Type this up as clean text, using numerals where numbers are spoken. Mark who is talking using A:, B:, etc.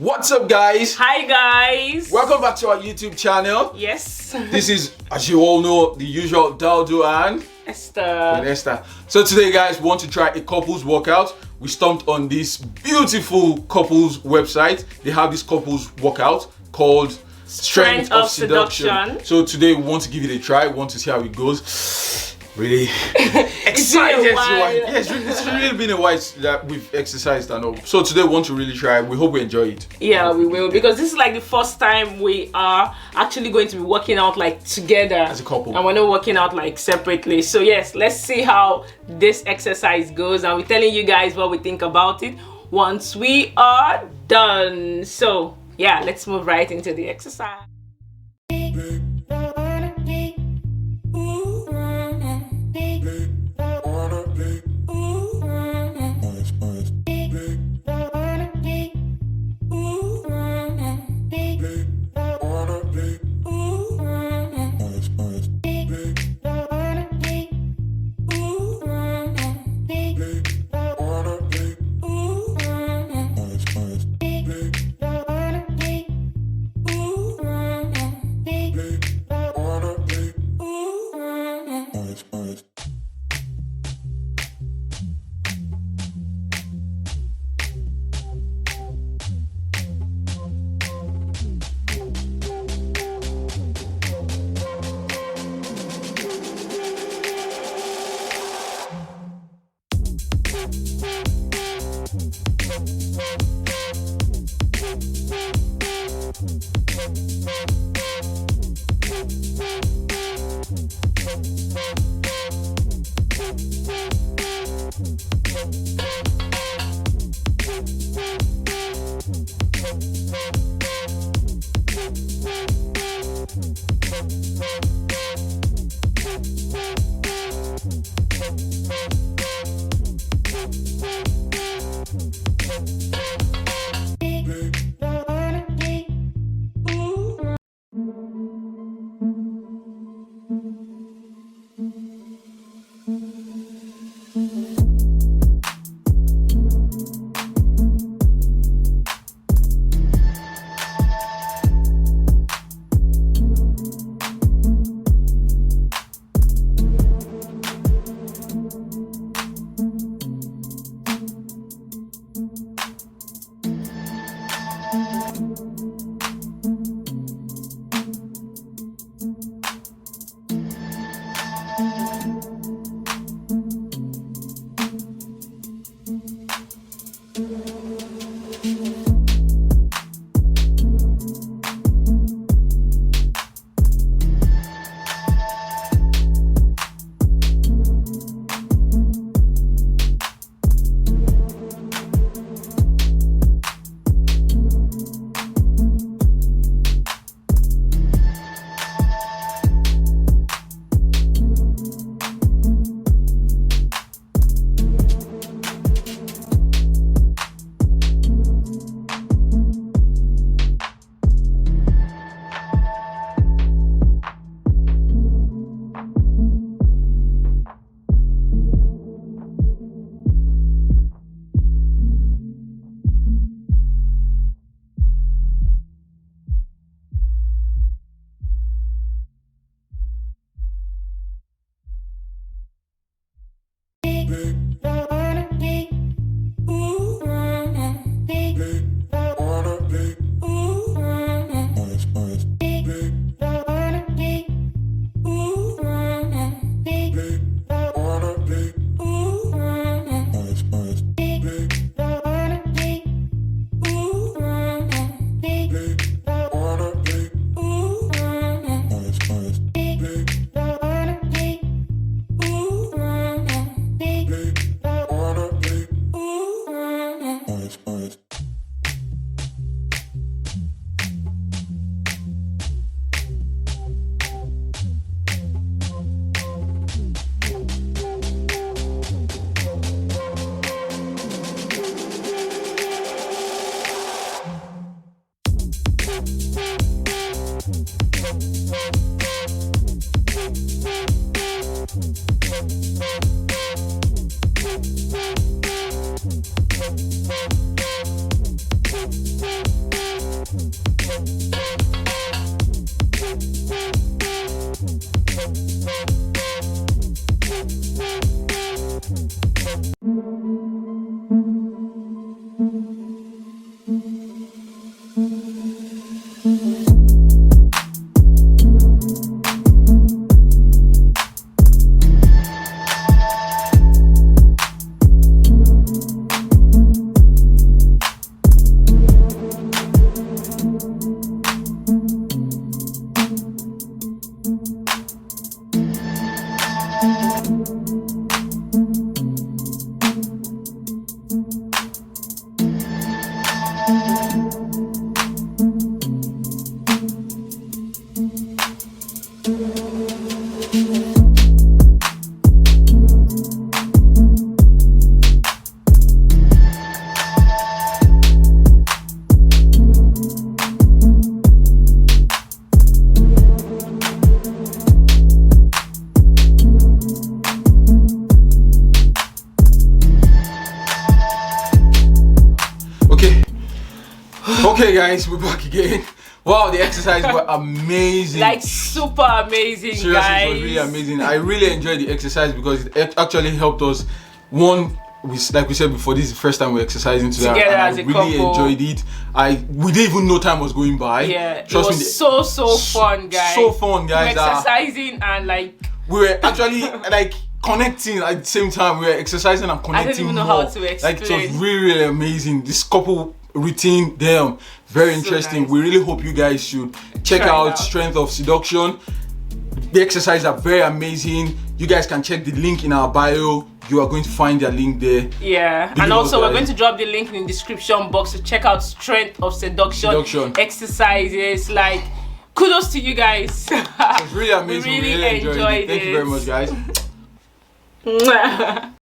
A: What's up, guys?
B: Hi guys.
A: Welcome back to our YouTube channel.
B: Yes.
A: This is, as you all know, the usual Daldo and
B: Esther.
A: So today, guys, we want to try a couples workout. We stumped on this beautiful couples website. They have this couples workout called Strength of Seduction. So today we want to give it a try. We want to see how it goes. Really excited. Yes, it's really been a while that we've exercised and all. So today we want to really try. We hope we enjoy it.
B: Yeah, we will, because this is like the first time we are actually going to be working out like together
A: as a couple,
B: and we're not working out like separately. So yes, let's see how this exercise goes, and we're telling you guys what we think about it once we are done. So yeah, let's move right into the exercise.
A: Okay guys, we're back again. Wow, the exercises were amazing.
B: Like super amazing.
A: Seriously,
B: guys.
A: it was really amazing. I really enjoyed the exercise because it actually helped us. One, like we said before, this is the first time we're exercising together, and
B: as
A: I
B: a
A: really
B: couple.
A: enjoyed it. We didn't even know time was going by.
B: Yeah,
A: Trust
B: it was so fun, guys.
A: So fun, guys.
B: We were exercising and like
A: we were actually like connecting at the same time. We were exercising and connecting.
B: I don't even know
A: more.
B: how to explain.
A: Like it was really, really amazing. This couple routine, damn, very interesting.
B: Nice.
A: We really hope you guys should check
B: Try it
A: out
B: out.
A: Strength of Seduction. The exercises are very amazing. You guys can check the link in our bio. You are going to find their link there.
B: Yeah, and also we're going to drop the link in the description box to check out Strength of Seduction. Exercises. Like, kudos to you guys.
A: It's really amazing.
B: We really enjoyed
A: it. Thank you very much, guys.